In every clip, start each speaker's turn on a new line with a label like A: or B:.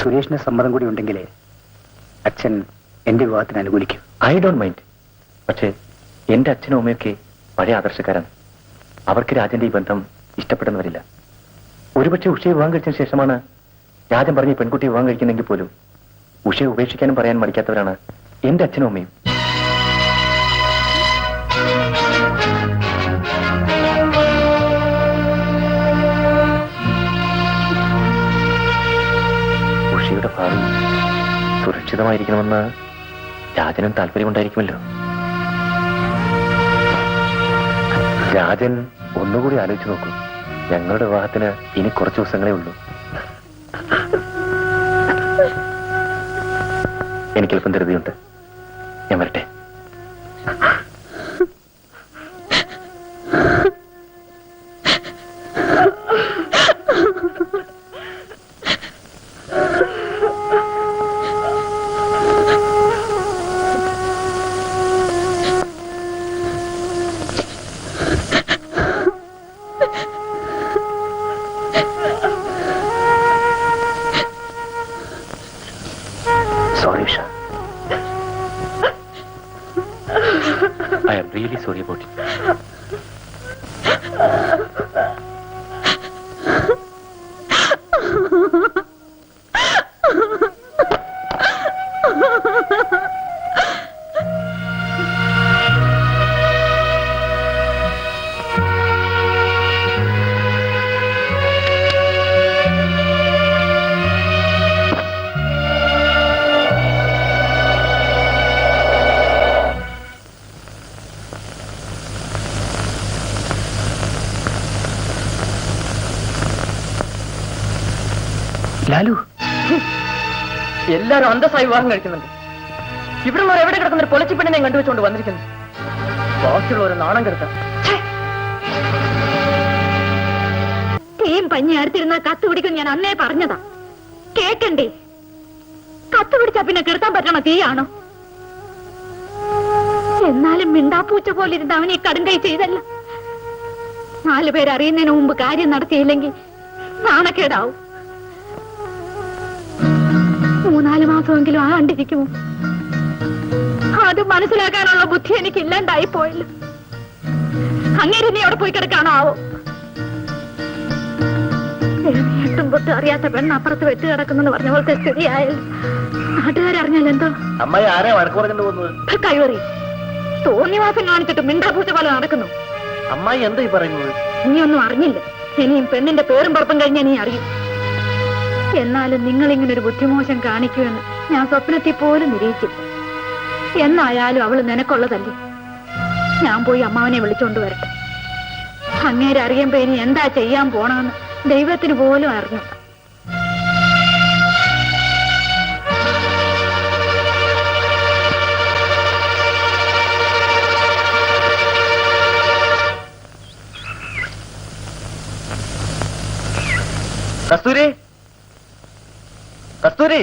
A: സുരേഷിന് സമ്മതം കൂടി ഉണ്ടെങ്കിലേ അച്ഛൻ എന്റെ വിവാഹത്തിന് അനുകൂലിക്കും.
B: I don't mind. പക്ഷേ എന്റെ അച്ഛനും അമ്മയൊക്കെ പഴയ ആദർശക്കാരാണ്. അവർക്ക് രാജന്റെ ഈ ബന്ധം ഇഷ്ടപ്പെടുന്ന വരില്ല. ഒരുപക്ഷെ ഉഷയെ വിവാഹം കഴിച്ചതിന് ശേഷമാണ് രാജൻ പറഞ്ഞ് പെൺകുട്ടി വിവാഹം കഴിക്കുന്നെങ്കിൽ പോലും ഉഷയെ ഉപേക്ഷിക്കാനും പറയാൻ മടിക്കാത്തവരാണ് എന്റെ അച്ഛനും അമ്മയും. ഉഷയുടെ ഭാവി സുരക്ഷിതമായിരിക്കണമെന്ന് രാജനും താല്പര്യമുണ്ടായിരിക്കുമല്ലോ. രാജൻ ഒന്നുകൂടി ആലോചിച്ച് നോക്കൂ. ഞങ്ങളുടെ വിവാഹത്തിന് ഇനി കുറച്ച് ദിവസങ്ങളേ ഉള്ളൂ. എനിക്കല്പം ധൃതിയുണ്ട്. ഞാൻ വരട്ടെ. Sorry, Usha. I am really sorry about it. Lalu,
C: എല്ലാരും അന്തസ്സായി വിവാഹം കഴിക്കുന്നുണ്ട്. ഇവിടെ നിന്ന് എവിടെ കിടക്കുന്ന ഒരു പൊളിച്ചിപ്പെണ്ണിനെ കണ്ടുവെച്ചുകൊണ്ട് വന്നിരിക്കുന്നു. ബാക്കിയുള്ള ഒരു നാണം കെടുത്ത
D: തീയും പഞ്ഞി അടുത്തിരുന്ന കത്ത് പിടിക്കും ഞാൻ അന്നേ പറഞ്ഞതാ. കേക്കണ്ടേ? കത്ത് പിടിച്ചാ പിന്നെ കിടത്താൻ പറ്റണ തീയാണോ? എന്നാലും മിണ്ടാപ്പൂച്ച പോലെ ഇരുന്ന് അവനെ കടുങ്കൈ ചെയ്തല്ല. 4 പേരറിയുന്നതിന് മുമ്പ് കാര്യം നടത്തിയില്ലെങ്കിൽ നാണക്കേടാവും. 3-4 മാസമെങ്കിലും ആണ്ടിരിക്കുമോ? അത് മനസ്സിലാക്കാനുള്ള ബുദ്ധി എനിക്ക് ഇല്ലാണ്ടായി പോയല്ലോ. അങ്ങേര് നീ അവിടെ പോയി കിടക്കാണോ ആവോ? ഏട്ടും പൊട്ടും അറിയാത്ത പെണ്ണ് അപ്പുറത്ത് വെച്ച് കിടക്കുന്നെന്ന് പറഞ്ഞ പോലത്തെ സ്ഥിതിയായാലും നാട്ടുകാരറിഞ്ഞാൽ എന്തോ.
B: അമ്മായി ആരെയാ വഴക്ക് പറഞ്ഞിട്ട് പോകുന്നത്?
D: കൈവറി തോന്നിവാസം കാണിച്ചിട്ട് മിണ്ടാപൂച്ച പോലെ നടക്കുന്നു.
B: അമ്മായി എന്താ ഈ പറയുന്നത്?
D: നീ ഒന്നും അറിഞ്ഞില്ല. ഇനിയും പെണ്ണിന്റെ പേരും പുറപ്പും കഴിഞ്ഞാൽ നീ അറിയും. എന്നാലും നിങ്ങളിങ്ങനൊരു ബുദ്ധിമോശം കാണിക്കുമെന്ന് ഞാൻ സ്വപ്നത്തിൽ പോലും നിരീക്ഷിച്ചു. എന്നായാലും അവള് നിനക്കുള്ളതല്ലേ. ഞാൻ പോയി അമ്മാവനെ വിളിച്ചോണ്ട് വരട്ടെ. അങ്ങേരെ അറിയുമ്പോ ഇനി എന്താ ചെയ്യാൻ പോണെന്ന് ദൈവത്തിന് പോലും അറിഞ്ഞു.
B: കസ്തൂരി, കസ്തൂരി,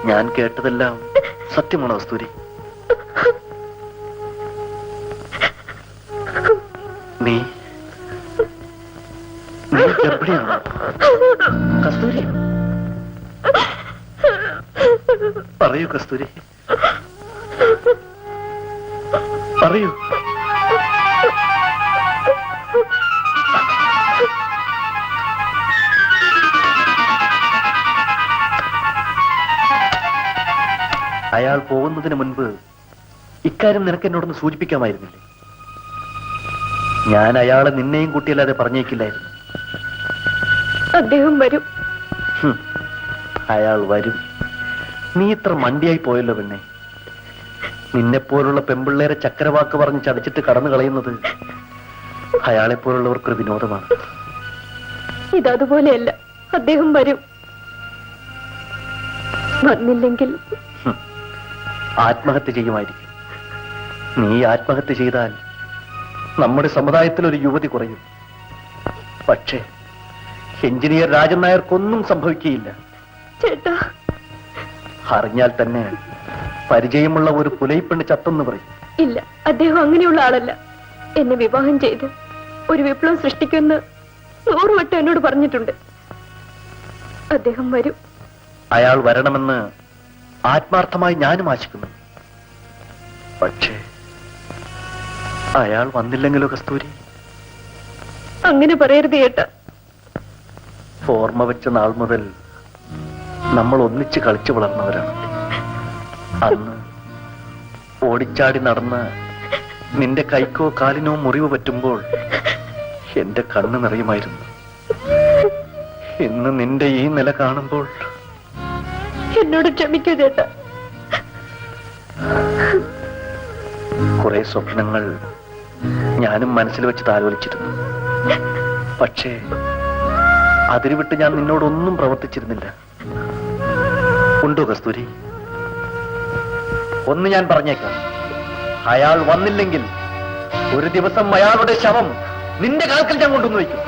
B: ഞാൻ കേട്ടതെല്ലാം സത്യമാണോ കസ്തൂരി? നീ എവിടെയാണോ കസ്തൂരി? പറയൂ കസ്തൂരി, പറയൂ. അയാൾ പോകുന്നതിന് മുൻപ് ഇക്കാര്യം നിനക്ക് എന്നോടൊന്ന് സൂചിപ്പിക്കാമായിരുന്നില്ലേ? ഞാൻ അയാളെ നിന്നെയും കൂട്ടിയല്ലാതെ പറഞ്ഞേക്കില്ലായിരുന്നു.
D: അദ്ദേഹം വരും.
B: അയാൾ വരും. നീ ഇത്ര മണ്ടിയായി പോയല്ലോ പെണ്ണെ. നിന്നെപ്പോലുള്ള പെമ്പിള്ളേരെ ചക്കരവാക്ക് പറഞ്ഞ് ചതച്ചിട്ട് കടന്നു കളയുന്നത് അയാളെപ്പോലുള്ളവർക്കൊരു വിനോദമാണ്.
D: ഇതതുപോലെയല്ല. അദ്ദേഹം വരും. വന്നില്ലെങ്കിൽ
B: ആത്മഹത്യ ചെയ്യുമായിരിക്കും. നീ ആത്മഹത്യ ചെയ്താൽ നമ്മുടെ സമുദായത്തിൽ ഒരു യുവതി കുറയും. പക്ഷേ എഞ്ചിനീയർ രാജൻ നായർക്കൊന്നും സംഭവിക്കുകയില്ല.
D: ചേട്ടാ,
B: അറിഞ്ഞാൽ തന്നെ പരിചയമുള്ള ഒരു പുലയിപ്പെണ്ണ് ചത്തെന്ന് പറയും.
D: ഇല്ല, അദ്ദേഹം അങ്ങനെയുള്ള ആളല്ല. എന്നെ വിവാഹം ചെയ്ത് ഒരു വിപ്ലവം സൃഷ്ടിക്കുമെന്ന് 100 വട്ടം എന്നോട് പറഞ്ഞിട്ടുണ്ട്. അദ്ദേഹം വരും.
B: അയാൾ വരണമെന്ന് ആത്മാർത്ഥമായി ഞാനും ആശിക്കുന്നു. പക്ഷേ അയാൾ വന്നില്ലെങ്കിലോ കസ്തൂരി?
D: അങ്ങനെ പറയരുത് ഏട്ടാ.
B: ഓർമ്മ വെച്ച നാൾ മുതൽ നമ്മൾ ഒന്നിച്ച് കളിച്ചു വളർന്നവരാണ്. അന്ന് ഓടിച്ചാടി നടന്ന് നിന്റെ കൈക്കോ കാലിനോ മുറിവ് പറ്റുമ്പോൾ എന്റെ കണ്ണ് നിറയുമായിരുന്നു. ഇന്ന് നിന്റെ ഈ നില കാണുമ്പോൾ
D: എന്നോട് ക്ഷമിക്കൂ ചേട്ടാ.
B: കുറെ സ്വപ്നങ്ങൾ ഞാനും മനസ്സിൽ വെച്ച് താലോലിച്ചിരുന്നു. പക്ഷേ അതിരുവിട്ട് ഞാൻ നിന്നോടൊന്നും പ്രവർത്തിച്ചിരുന്നില്ല. ഉണ്ടോ കസ്തൂരി? ഒന്ന് ഞാൻ പറഞ്ഞേക്കാം, അയാൾ വന്നില്ലെങ്കിൽ ഒരു ദിവസം അയാളുടെ ശവം നിന്റെ കാൽക്കൽ ഞാൻ കൊണ്ടുവന്ന് വയ്ക്കും.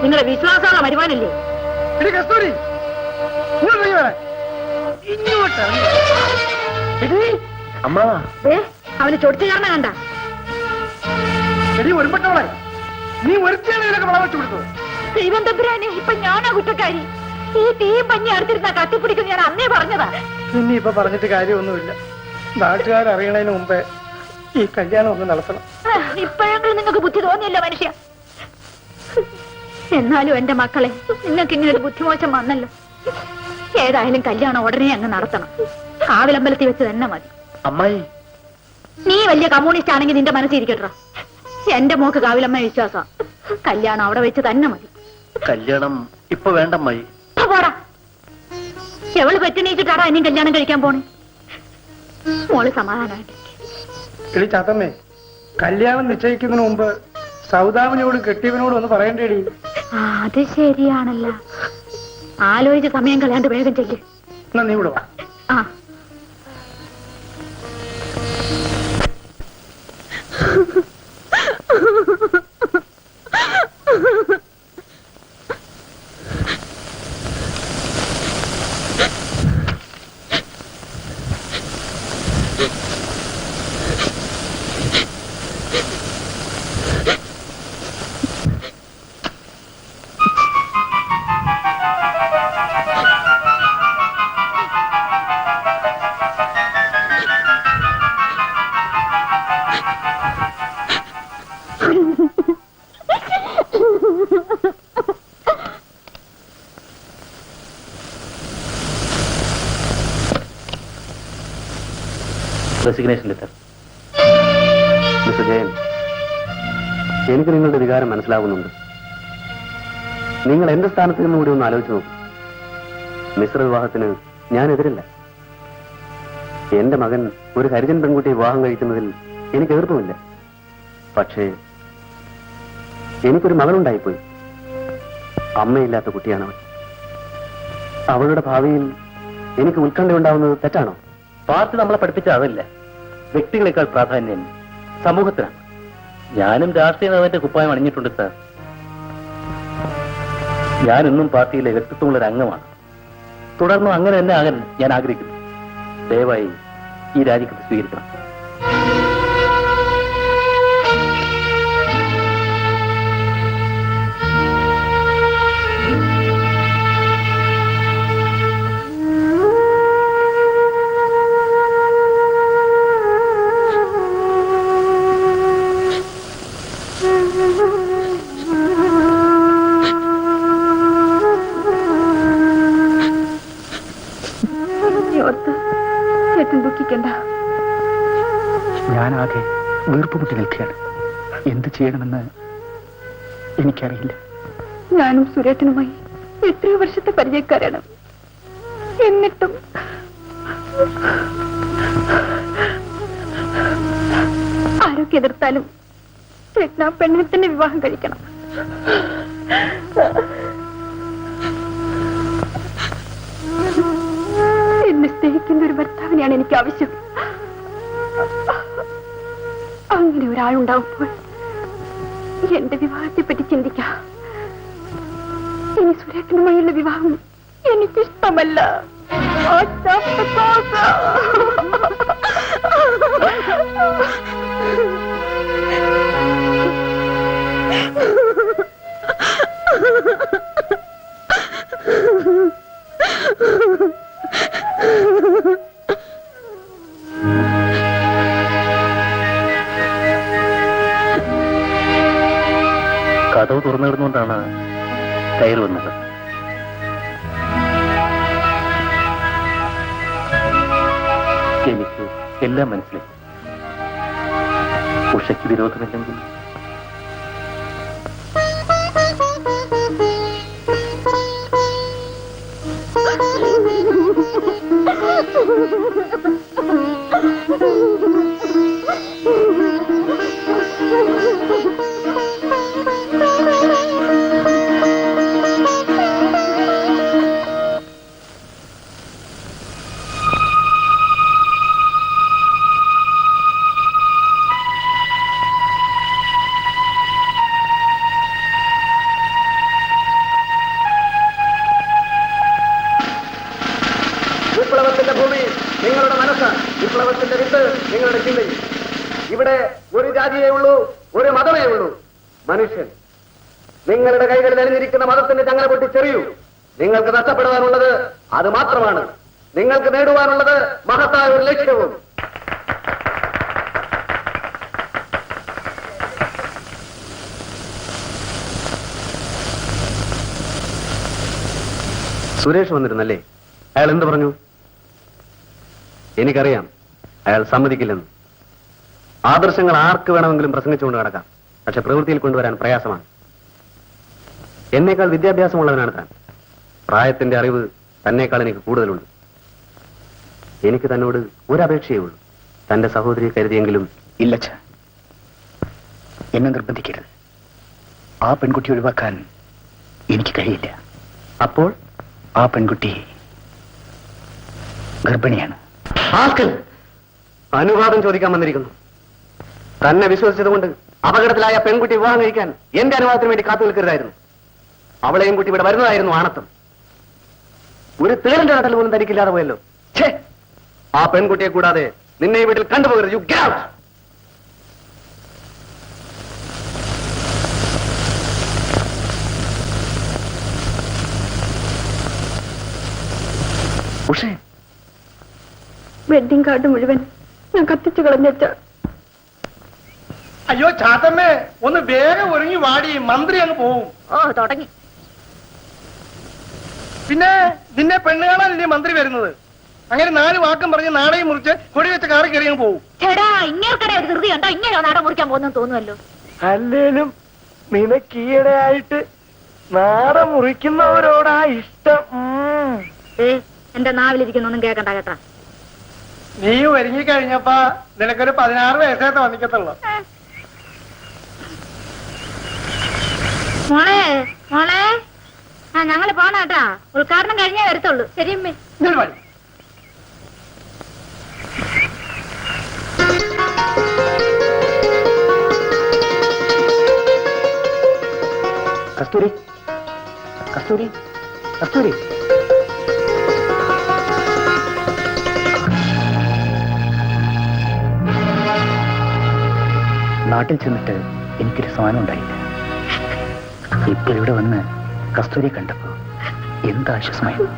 D: നിങ്ങളുടെ വിശ്വാസമുള്ള വരുമാനല്ലേ?
A: കസ്തൂരി ഇങ്ങോട്ട്
B: അമ്മ,
D: അവന് ചൊടിച്ചു കാരണം കണ്ട.
A: എടി ഒരുപെട്ടവളെ, നീ ഒരുത്തിയാണ് ഇതിനൊക്കെ വളം വെച്ചു കൊടുത്തത്.
D: ദൈവം തമ്പുരാനെ, ഇപ്പൊ ഞാനാ കുറ്റക്കാരി. ഈ തീയും പഞ്ഞി അടുത്തിരുന്ന കത്തിപ്പിടിക്കും ഞാൻ അന്നേ പറഞ്ഞതാ.
A: ഇനി ഇപ്പൊ പറഞ്ഞിട്ട് കാര്യമൊന്നുമില്ല. നാട്ടുകാരറിയണതിന് മുമ്പേ ഈ കല്യാണം ഒന്ന് നടത്തണം.
D: ഇപ്പോഴെങ്കിലും നിങ്ങൾക്ക് ബുദ്ധി തോന്നിയല്ലോ മനുഷ്യ. എന്നാലും എന്റെ മക്കളെ, നിങ്ങൾക്ക് ഇങ്ങനെ ഒരു ബുദ്ധിമോശം വന്നല്ലോ. ഏതായാലും കല്യാണം ഉടനെ അങ്ങ് നടത്തണം. കാവിലമ്പലത്തിൽ വെച്ച് തന്നെ മതി.
B: അമ്മായി,
D: നീ വലിയ കമ്മ്യൂണിസ്റ്റ് ആണെങ്കിൽ നിന്റെ മനസ്സിരിക്കട്ടോ. എന്റെ മോക്ക് കാവിലമ്മ വിശ്വാസം. കല്യാണം അവിടെ വെച്ച് തന്നെ മതി.
B: കല്യാണം ഇപ്പൊ വേണ്ടമ്മായി.
D: പോടാ, എവള് പറ്റിണീച്ചിട്ടാടാ ഇനിയും കല്യാണം കഴിക്കാൻ പോണേ. മോള് സമാധാനായിട്ട്.
A: എടി ചാത്തമ്മേ, കല്യാണം നിശ്ചയിക്കുന്നതിന് മുമ്പ് സൗദാമിനോടും കെട്ടിയവനോടും ഒന്ന് പറയണ്ടേടി.
D: അത് ശരിയാണല്ലോ. ആലോചിച്ച് സമയം കളയാണ്ട് വേഗം ചെല്ല്.
A: എന്നാ നീ ഇവിടെ വാ.
D: ആ,
B: റെസിഗ്നേഷൻ ലെറ്റർ. മിസ്റ്റർ ജയൻ, എനിക്ക് നിങ്ങളുടെ വികാരം മനസ്സിലാവുന്നുണ്ട്. നിങ്ങൾ എന്റെ സ്ഥാനത്ത് നിന്നും കൂടി ഒന്ന് ആലോചിച്ച് നോക്കും. മിശ്ര വിവാഹത്തിന് ഞാൻ എതിരില്ല. എന്റെ മകൻ ഒരു ഹരിജൻ പെൺകുട്ടിയെ വിവാഹം കഴിക്കുന്നതിൽ എനിക്ക് എതിർപ്പുമില്ല. പക്ഷേ എനിക്കൊരു മകളുണ്ടായിപ്പോയി. അമ്മയില്ലാത്ത കുട്ടിയാണവൾ. അവളുടെ ഭാവിയിൽ എനിക്ക് ഉത്കണ്ഠ ഉണ്ടാവുന്നത് തെറ്റാണോ? പാർട്ടി നമ്മളെ പഠിപ്പിച്ച അതല്ല. വ്യക്തികളെക്കാൾ പ്രാധാന്യം സമൂഹത്തിനാണ്. ഞാനും രാഷ്ട്രീയ നേതാവിന്റെ കുപ്പായം അണിഞ്ഞിട്ടുണ്ട് സാർ. ഞാനെന്നും പാർട്ടിയിലെ വ്യക്തിത്വമുള്ള ഒരു അംഗമാണ്. തുടർന്നും അങ്ങനെ തന്നെ ആകാൻ ഞാൻ ആഗ്രഹിക്കുന്നു. ദയവായി ഈ രാജിക്കത്ത് സ്വീകരിക്കണം.
A: ഞാനാകെ വീർപ്പുമുട്ടി നിൽക്കുകയാണ്. എന്ത് ചെയ്യണമെന്ന് എനിക്കറിയില്ല.
D: ഞാനും സുരേട്ടനുമായി എത്രയോ വർഷത്തെ പരിചയക്കാരാണ്. എന്നിട്ടും ആരൊക്കെ എതിർത്താലും ചേട്ടൻ ആ പെണ്ണിനെ തന്നെ വിവാഹം കഴിക്കണം. എന്നെ സ്നേഹിക്കുന്ന ഒരു ഭർത്താവിനെയാണ് എനിക്ക് ആവശ്യം. അങ്ങനെ ഒരാളുണ്ടാവുമ്പോൾ എന്റെ വിവാഹത്തെ പറ്റി ചിന്തിക്കാം. ഇനി സുരേഖനുമായുള്ള വിവാഹം എനിക്കിഷ്ടമല്ല.
B: കഥവ് തുറന്നിടുന്നുകൊണ്ടാണ് കയറി വന്നത്. എനിക്ക് എല്ലാം മനസ്സിലായി. ഉഷയ്ക്ക് വിരോധമില്ലെങ്കിൽ
E: വിപ്ലവത്തിന്റെ ഭൂമി നിങ്ങളുടെ മനസ്സ്, വിപ്ലവത്തിന്റെ വിത്ത് നിങ്ങളുടെ ചിന്തയിൽ. ഇവിടെ ഒരു ജാതിയേ ഉള്ളൂ, ഒരു മതമേ ഉള്ളൂ, മനുഷ്യൻ. നിങ്ങളുടെ കൈകളിൽ അണിഞ്ഞിരിക്കുന്ന മതത്തിന്റെ ചങ്ങല പൊട്ടിച്ചെറിയൂ. നിങ്ങൾക്ക് നഷ്ടപ്പെടാനുള്ളത് അത് മാത്രമാണ്. നിങ്ങൾക്ക് നേടുവാനുള്ളത് മഹത്തായ ഒരു ലക്ഷ്യവും. സുരേഷ് വന്നിരുന്നല്ലേ? അയാൾ എന്ത് പറഞ്ഞു? എനിക്കറിയാം അയാൾ സമ്മതിക്കില്ലെന്ന്. ആദർശങ്ങൾ ആർക്ക് വേണമെങ്കിലും പ്രസംഗിച്ചുകൊണ്ട് നടക്കാം, പക്ഷെ പ്രവൃത്തിയിൽ കൊണ്ടുവരാൻ പ്രയാസമാണ്. എന്നേക്കാൾ വിദ്യാഭ്യാസമുള്ളവനാണ് താൻ. പ്രായത്തിന്റെ അറിവ് തന്നേക്കാൾ എനിക്ക് കൂടുതലുണ്ട്. എനിക്ക് തന്നോട് ഒരപേക്ഷയേ ഉള്ളൂ. തന്റെ സഹോദരിയെ കരുതിയെങ്കിലും.
B: ഇല്ലച്ച, എന്നെ നിർബന്ധിക്കരുത്. ആ പെൺകുട്ടി ഒഴിവാക്കാൻ എനിക്ക് കഴിയില്ല.
E: അപ്പോൾ
B: ആ പെൺകുട്ടി ഗർഭിണിയാണ്.
E: അനുവാദം ചോദിക്കാൻ വന്നിരിക്കുന്നു. തന്നെ വിശ്വസിച്ചതുകൊണ്ട് അപകടത്തിലായ പെൺകുട്ടി വിവാഹം കഴിക്കാൻ എന്റെ അനുവാദത്തിന് വേണ്ടി കാത്തു നിൽക്കരുതായിരുന്നു. അവളെയും കുട്ടി ഇവിടെ വരുന്നതായിരുന്നു ആണത്തം. ഒരു തേളിന്റെ കടൽ പോലും തനിക്കില്ലാതെ പോയല്ലോ. ഛേ, ആ പെൺകുട്ടിയെ കൂടാതെ നിന്നെ ഈ വീട്ടിൽ കണ്ടുപോകരുത്. You get out.
B: ഉഷേ,
D: വെഡിങ് കാർഡ് മുഴുവൻ ഞാൻ കത്തിച്ചു കളഞ്ഞിട്ട്.
A: അയ്യോ ചാത്തമ്മേ, ഒന്ന് വേഗം ഒരുങ്ങി വാടി, മന്ത്രി അങ്ങ് പോവും.
D: ഓ തുടങ്ങി.
A: പിന്നെ നിന്നെ പെണ്ണ് കാണാനല്ലേ മന്ത്രി വരുന്നത്? അങ്ങനെ 4 വാക്കും പറഞ്ഞ് നാടകം മുറിച്ച് കൊടി വെച്ച കാറി കയറി അങ്ങ് പോവും.
D: ചേടാ, ഇങ്ങേർക്കടെ ഒരു ധൃതി ഉണ്ടോ? ഇങ്ങനെ നാടൻ മുറിക്കാൻ പോകുന്നു തോന്നുമല്ലോ.
C: അല്ലേലും നിനക്ക് ഈയിടെയായിട്ട് നാടൻ മുറിക്കുന്നവരോടാ ഇഷ്ടം.
D: എന്റെ നാവിലിരിക്കുന്നൊന്നും കേക്കണ്ട കേട്ടാ.
A: നീ ഒരുങ്ങി കഴിഞ്ഞപ്പോ നിനക്കൊരു 16 വയസ്സേത്തെ വന്നിക്കത്തുള്ളൂ.
D: മോളെ മോളെ, ആ ഞങ്ങള് പോണ കേട്ടാ. ഉദ്ഘാടനം കഴിഞ്ഞേ വരത്തുള്ളൂ. ശരിയമ്മേ.
B: കസ്തൂരി, കസ്തൂരി, കസ്തൂരി. നാട്ടിൽ ചെന്നിട്ട് എനിക്കൊരു സമാനം ഉണ്ടായില്ല. ഇപ്പൊ ഇവിടെ വന്ന് കസ്തൂരിയെ കണ്ടപ്പോ എന്താശ്വാസമായിരുന്നു.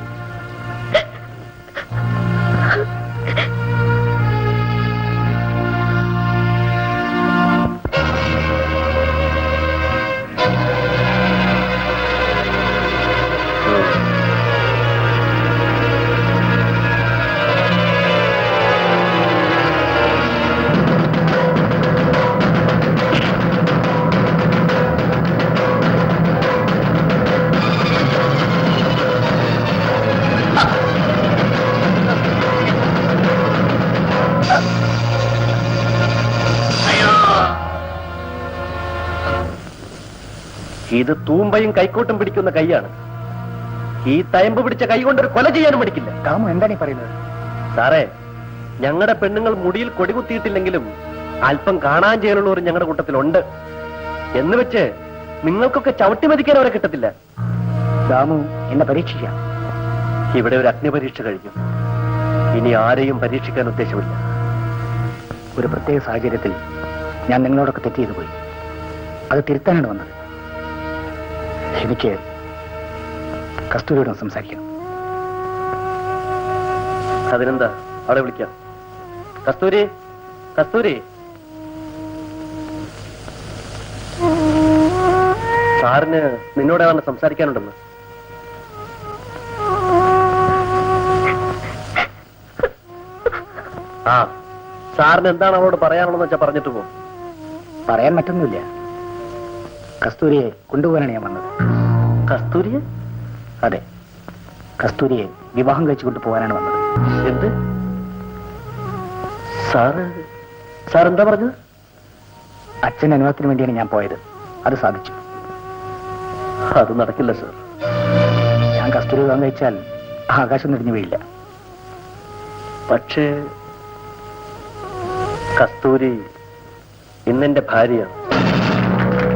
E: ഇത് തൂമ്പയും കൈക്കോട്ടും പിടിക്കുന്ന കൈയാണ്. ഈ തയമ്പ് പിടിച്ച കൈ കൊണ്ടൊരു കൊല ചെയ്യാനും പഠിക്കില്ല.
B: കാമു എന്താണ് ഈ പറയുന്നത്?
E: സാറേ, ഞങ്ങളുടെ പെണ്ണുങ്ങൾ മുടിയിൽ കൊടികുത്തിയിട്ടില്ലെങ്കിലും
B: അല്പം കാണാൻ ചെയ്യാനുള്ളവരും ഞങ്ങളുടെ കൂട്ടത്തിലുണ്ട് എന്ന് വെച്ച് നിങ്ങൾക്കൊക്കെ ചവിട്ടി മതിക്കാൻ അവരെ കിട്ടത്തില്ല.
A: ദാമു എന്നെ പരീക്ഷിക്കാം.
B: ഇവിടെ ഒരു അഗ്നിപരീക്ഷ കഴിഞ്ഞു. ഇനി ആരെയും പരീക്ഷിക്കാൻ ഉദ്ദേശമില്ല.
A: ഒരു പ്രത്യേക സാഹചര്യത്തിൽ ഞാൻ നിങ്ങളോടൊക്കെ തെറ്റ് ചെയ്തു പോയി. അത് തിരുത്താനാണ് വന്നത്. എനിക്ക് കസ്തൂരിയോട് സംസാരിക്കണം.
B: അതിനെന്താ, അവിടെ വിളിക്കാം. കസ്തൂരി, കസ്തൂരി, സാറിന് നിന്നോട് ഏതാണ്ട് സംസാരിക്കാനുണ്ടെന്ന്. ആ, സാറിന് എന്താണ് അവളോട് പറയാനുള്ളതെന്ന് വെച്ചാൽ പറഞ്ഞിട്ട് പോകും.
A: പറയാൻ മറ്റൊന്നുമില്ല. കസ്തൂരിയെ കൊണ്ടുപോകാനാണ് ഞാൻ വന്നത്.
B: കസ്തൂരിയെ?
A: അതെ, കസ്തൂരിയെ വിവാഹം കഴിച്ചു കൊണ്ടുപോകാനാണ് വന്നത്.
B: എന്ത്? സാർ എന്താ പറഞ്ഞത്?
A: അച്ഛൻ്റെ അനുവാദത്തിന് വേണ്ടിയാണ് ഞാൻ പോയത്. അത് സാധിച്ചു.
B: അത് നടക്കില്ല സാർ.
A: ഞാൻ കസ്തൂരി വിവാഹം കഴിച്ചാൽ ആകാശം നിറഞ്ഞു വീഴില്ല.
B: പക്ഷേ കസ്തൂരി ഇന്നെന്റെ ഭാര്യയാണ്.